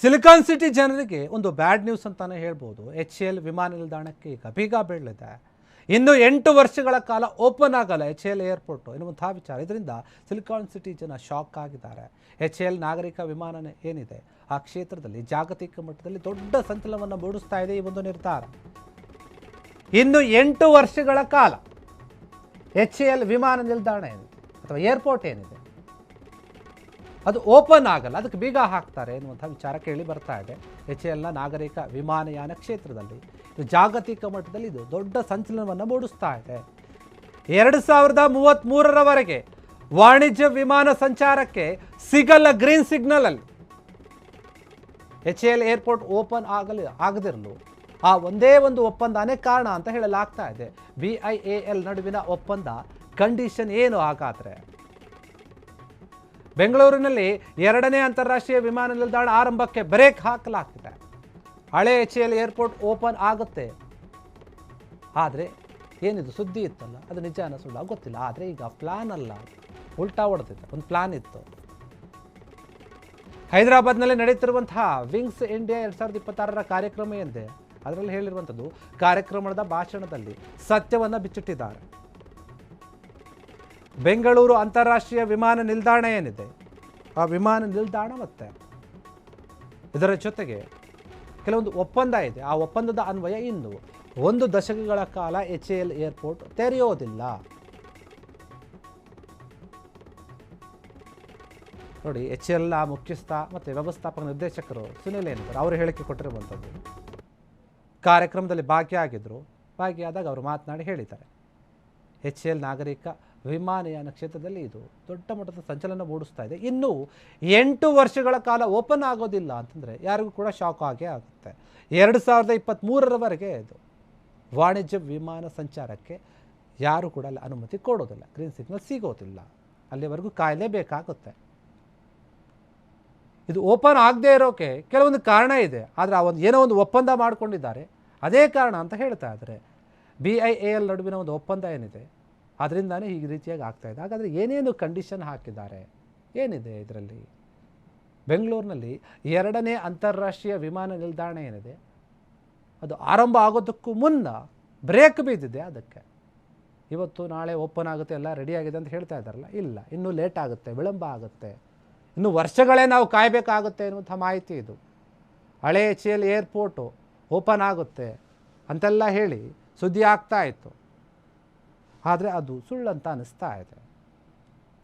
Silicon city ಜನರಿಗೆ ಒಂದು bad news ಅಂತಾನೆ ಹೇಳ್ಬೋದು. HAL ವಿಮಾನ ನಿಲ್ದಾಣಕ್ಕೆ ಈಗ ಬೀಗ ಬೀಳಲಿದೆ. ಇನ್ನು 8 ವರ್ಷಗಳ ಕಾಲ ಓಪನ್ ಆಗಲ್ಲ HAL ಏರ್ಪೋರ್ಟ್ ಎನ್ನುವಂತಹ ವಿಚಾರ. ಇದರಿಂದ ಸಿಲಿಕಾನ್ ಸಿಟಿ ಜನ ಶಾಕ್ ಆಗಿದ್ದಾರೆ. HAL ನಾಗರಿಕ ವಿಮಾನ ಏನಿದೆ ಆ ಕ್ಷೇತ್ರದಲ್ಲಿ ಜಾಗತಿಕ ಮಟ್ಟದಲ್ಲಿ ದೊಡ್ಡ ಸಂಚಲನವನ್ನು ಮೂಡಿಸ್ತಾ ಇದೆ ಈ ಒಂದು ನಿರ್ಧಾರ. ಇನ್ನು 8 ವರ್ಷಗಳ ಕಾಲ HAL ವಿಮಾನ ನಿಲ್ದಾಣ ಏನಿದೆ ಅಥವಾ ಏರ್ಪೋರ್ಟ್ ಏನಿದೆ ಅದು ಓಪನ್ ಆಗಲ್ಲ, ಅದಕ್ಕೆ ಬೀಗ ಹಾಕ್ತಾರೆ ಎನ್ನುವಂಥ ವಿಚಾರ ಕೇಳಿ ಬರ್ತಾ ಇದೆ. HALನ ನಾಗರಿಕ ವಿಮಾನಯಾನ ಕ್ಷೇತ್ರದಲ್ಲಿ ಜಾಗತಿಕ ಮಟ್ಟದಲ್ಲಿ ಇದು ದೊಡ್ಡ ಸಂಚಲನವನ್ನು ಮೂಡಿಸ್ತಾ ಇದೆ. 2033ರವರೆಗೆ ವಾಣಿಜ್ಯ ವಿಮಾನ ಸಂಚಾರಕ್ಕೆ ಸಿಗಲ್ಲ ಗ್ರೀನ್ ಸಿಗ್ನಲ್ ಅಲ್ಲಿ. HAL ಏರ್ಪೋರ್ಟ್ ಓಪನ್ ಆಗದಿರಲು ಆ ಒಂದೇ ಒಂದು ಒಪ್ಪಂದನೇ ಕಾರಣ ಅಂತ ಹೇಳಲಾಗ್ತಾ ಇದೆ. BIAL ನಡುವಿನ ಒಪ್ಪಂದ ಕಂಡೀಷನ್ ಏನು ಹಾಗಾದ್ರೆ? ಬೆಂಗಳೂರಿನಲ್ಲಿ 2ನೇ ಅಂತಾರಾಷ್ಟ್ರೀಯ ವಿಮಾನ ನಿಲ್ದಾಣ ಆರಂಭಕ್ಕೆ ಬ್ರೇಕ್ ಹಾಕಲಾಗ್ತಿದೆ. ಹಳೆ HAL ಏರ್ಪೋರ್ಟ್ ಓಪನ್ ಆಗುತ್ತೆ, ಆದರೆ ಏನಿದು ಸುದ್ದಿ ಇತ್ತಲ್ಲ ಅದು ನಿಜ ಅನ್ನಿಸಲ್ಲ ಗೊತ್ತಿಲ್ಲ. ಆದರೆ ಈಗ ಪ್ಲಾನ್ ಅಲ್ಲ, ಉಲ್ಟಾ ಹೊಡೆದಿದೆ. ಒಂದು ಪ್ಲಾನ್ ಇತ್ತು. ಹೈದರಾಬಾದ್ನಲ್ಲಿ ನಡೀತಿರುವಂತಹ ವಿಂಗ್ಸ್ ಇಂಡಿಯಾ 2026ರ ಕಾರ್ಯಕ್ರಮ ಏನಿದೆ ಅದರಲ್ಲಿ ಹೇಳಿರುವಂಥದ್ದು, ಕಾರ್ಯಕ್ರಮದ ಭಾಷಣದಲ್ಲಿ ಸತ್ಯವನ್ನು ಬಿಚ್ಚಿಟ್ಟಿದ್ದಾರೆ. ಬೆಂಗಳೂರು ಅಂತಾರಾಷ್ಟ್ರೀಯ ವಿಮಾನ ನಿಲ್ದಾಣ ಏನಿದೆ ಆ ವಿಮಾನ ನಿಲ್ದಾಣ ಮತ್ತೆ ಇದರ ಜೊತೆಗೆ ಕೆಲವೊಂದು ಒಪ್ಪಂದ ಇದೆ. ಆ ಒಪ್ಪಂದದ ಅನ್ವಯ ಇನ್ನು 1 ದಶಕಗಳ ಕಾಲ HAL ಏರ್ಪೋರ್ಟ್ ತೆರೆಯೋದಿಲ್ಲ. ನೋಡಿ, HALನ ಮುಖ್ಯಸ್ಥ ಮತ್ತು ವ್ಯವಸ್ಥಾಪಕ ನಿರ್ದೇಶಕರು ಸುನಿಲ್ ಏನಿದ್ದಾರೆ ಅವರು ಹೇಳಿಕೆ ಕೊಟ್ಟಿರುವಂಥದ್ದು. ಕಾರ್ಯಕ್ರಮದಲ್ಲಿ ಭಾಗಿಯಾದಾಗ ಅವರು ಮಾತನಾಡಿ ಹೇಳಿದ್ದಾರೆ, HAL ನಾಗರಿಕ ವಿಮಾನಯಾನ ಕ್ಷೇತ್ರದಲ್ಲಿ ಇದು ದೊಡ್ಡ ಮಟ್ಟದ ಸಂಚಲನ ಮೂಡಿಸ್ತಾ ಇದೆ. ಇನ್ನೂ 8 ವರ್ಷಗಳ ಕಾಲ ಓಪನ್ ಆಗೋದಿಲ್ಲ ಅಂತಂದರೆ ಯಾರಿಗೂ ಕೂಡ ಶಾಕ್ ಆಗೇ ಆಗುತ್ತೆ. 2023ರವರೆಗೆ ಇದು ವಾಣಿಜ್ಯ ವಿಮಾನ ಸಂಚಾರಕ್ಕೆ ಯಾರು ಕೂಡ ಅಲ್ಲಿ ಅನುಮತಿ ಕೊಡೋದಿಲ್ಲ, ಗ್ರೀನ್ ಸಿಗ್ನಲ್ ಸಿಗೋದಿಲ್ಲ. ಅಲ್ಲಿವರೆಗೂ ಕಾಯಲೇಬೇಕಾಗುತ್ತೆ. ಇದು ಓಪನ್ ಆಗದೇ ಇರೋಕ್ಕೆ ಕೆಲವೊಂದು ಕಾರಣ ಇದೆ, ಆದರೆ ಏನೋ ಒಂದು ಒಪ್ಪಂದ ಮಾಡಿಕೊಂಡಿದ್ದಾರೆ, ಅದೇ ಕಾರಣ ಅಂತ ಹೇಳ್ತಾ ಇದ್ದಾರೆ. BIAL ನಡುವಿನ ಒಂದು ಒಪ್ಪಂದ ಏನಿದೆ ಅದರಿಂದಾನೇ ಈ ರೀತಿಯಾಗಿ ಆಗ್ತಾಯಿದೆ. ಹಾಗಾದರೆ ಏನೇನು ಕಂಡೀಷನ್ ಹಾಕಿದ್ದಾರೆ, ಏನಿದೆ ಇದರಲ್ಲಿ? ಬೆಂಗಳೂರಿನಲ್ಲಿ 2ನೇ ಅಂತಾರಾಷ್ಟ್ರೀಯ ವಿಮಾನ ನಿಲ್ದಾಣ ಏನಿದೆ ಅದು ಆರಂಭ ಆಗೋದಕ್ಕೂ ಮುನ್ನ ಬ್ರೇಕ್ ಬಿದ್ದಿದೆ. ಅದಕ್ಕೆ ಇವತ್ತು ನಾಳೆ ಓಪನ್ ಆಗುತ್ತೆ, ಎಲ್ಲ ರೆಡಿಯಾಗಿದೆ ಅಂತ ಹೇಳ್ತಾ ಇದ್ದಾರಲ್ಲ, ಇಲ್ಲ, ಇನ್ನೂ ಲೇಟ್ ಆಗುತ್ತೆ, ವಿಳಂಬ ಆಗುತ್ತೆ, ಇನ್ನು ವರ್ಷಗಳೇ ನಾವು ಕಾಯಬೇಕಾಗುತ್ತೆ ಎನ್ನುವಂಥ ಮಾಹಿತಿ ಇದು. ಹಳೆ HAL ಏರ್ಪೋರ್ಟು ಓಪನ್ ಆಗುತ್ತೆ ಅಂತೆಲ್ಲ ಹೇಳಿ ಸುದ್ದಿ ಆಗ್ತಾ ಇತ್ತು, ಆದರೆ ಅದು ಸುಳ್ಳಂತ ಅನ್ನಿಸ್ತಾ ಇದೆ.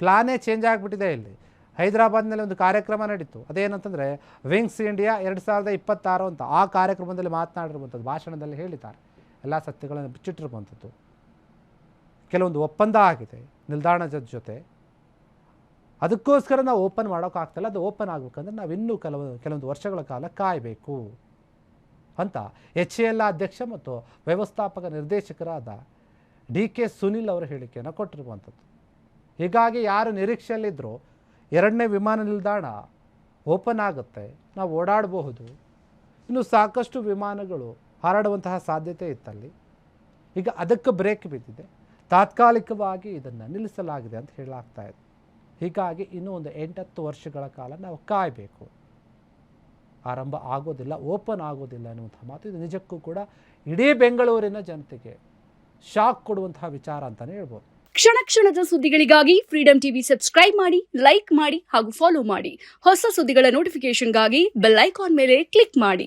ಪ್ಲಾನೇ ಚೇಂಜ್ ಆಗಿಬಿಟ್ಟಿದೆ. ಇಲ್ಲಿ ಹೈದರಾಬಾದ್ನಲ್ಲಿ ಒಂದು ಕಾರ್ಯಕ್ರಮ ನಡೀತು, ಅದೇನಂತಂದರೆ ವಿಂಗ್ಸ್ ಇಂಡಿಯಾ 2026 ಅಂತ. ಆ ಕಾರ್ಯಕ್ರಮದಲ್ಲಿ ಮಾತನಾಡಿರುವಂಥದ್ದು, ಭಾಷಣದಲ್ಲಿ ಹೇಳಿದ್ದಾರೆ, ಎಲ್ಲ ಸತ್ಯಗಳನ್ನು ಬಿಚ್ಚಿಟ್ಟಿರುವಂಥದ್ದು. ಕೆಲವೊಂದು ಒಪ್ಪಂದ ಆಗಿದೆ ನಿಲ್ದಾಣದ ಜೊತೆ, ಅದಕ್ಕೋಸ್ಕರ ನಾವು ಓಪನ್ ಮಾಡೋಕ್ಕಾಗ್ತಲ್ಲ. ಅದು ಓಪನ್ ಆಗಬೇಕಂದ್ರೆ ನಾವು ಇನ್ನೂ ಕೆಲವೊಂದು ವರ್ಷಗಳ ಕಾಲ ಕಾಯಬೇಕು ಅಂತ HAL ಅಧ್ಯಕ್ಷ ಮತ್ತು ವ್ಯವಸ್ಥಾಪಕ ನಿರ್ದೇಶಕರಾದ DK ಸುನಿಲ್ ಅವರ ಹೇಳಿಕೆಯನ್ನು ಕೊಟ್ಟಿರುವಂಥದ್ದು. ಹೀಗಾಗಿ ಯಾರು ನಿರೀಕ್ಷೆಯಲ್ಲಿದ್ದರೂ 2ನೇ ವಿಮಾನ ನಿಲ್ದಾಣ ಓಪನ್ ಆಗುತ್ತೆ, ನಾವು ಓಡಾಡಬಹುದು, ಇನ್ನು ಸಾಕಷ್ಟು ವಿಮಾನಗಳು ಹಾರಾಡುವಂತಹ ಸಾಧ್ಯತೆ ಇತ್ತಲ್ಲಿ. ಈಗ ಅದಕ್ಕೆ ಬ್ರೇಕ್ ಬಿದ್ದಿದೆ, ತಾತ್ಕಾಲಿಕವಾಗಿ ಇದನ್ನು ನಿಲ್ಲಿಸಲಾಗಿದೆ ಅಂತ ಹೇಳಲಾಗ್ತಾ ಇದೆ. ಹೀಗಾಗಿ ಇನ್ನೂ ಒಂದು 8-10 ವರ್ಷಗಳ ಕಾಲ ನಾವು ಕಾಯಬೇಕು. ಆರಂಭ ಆಗೋದಿಲ್ಲ, ಓಪನ್ ಆಗೋದಿಲ್ಲ ಅನ್ನುವಂಥ ಮಾತು ಇದು ನಿಜಕ್ಕೂ ಕೂಡ ಇಡೀ ಬೆಂಗಳೂರಿನ ಜನತೆಗೆ ಶಾಕ್ ಕೊಡುವಂತಹ ವಿಚಾರ ಅಂತಲೇ ಹೇಳ್ಬೋದು. ಕ್ಷಣ ಕ್ಷಣದ ಸುದ್ದಿಗಳಿಗಾಗಿ ಫ್ರೀಡಂ ಟಿವಿ ಸಬ್ಸ್ಕ್ರೈಬ್ ಮಾಡಿ, ಲೈಕ್ ಮಾಡಿ ಹಾಗೂ ಫಾಲೋ ಮಾಡಿ. ಹೊಸ ಸುದ್ದಿಗಳ ನೋಟಿಫಿಕೇಶನ್ಗಾಗಿ ಬೆಲ್ ಐಕಾನ್ ಮೇಲೆ ಕ್ಲಿಕ್ ಮಾಡಿ.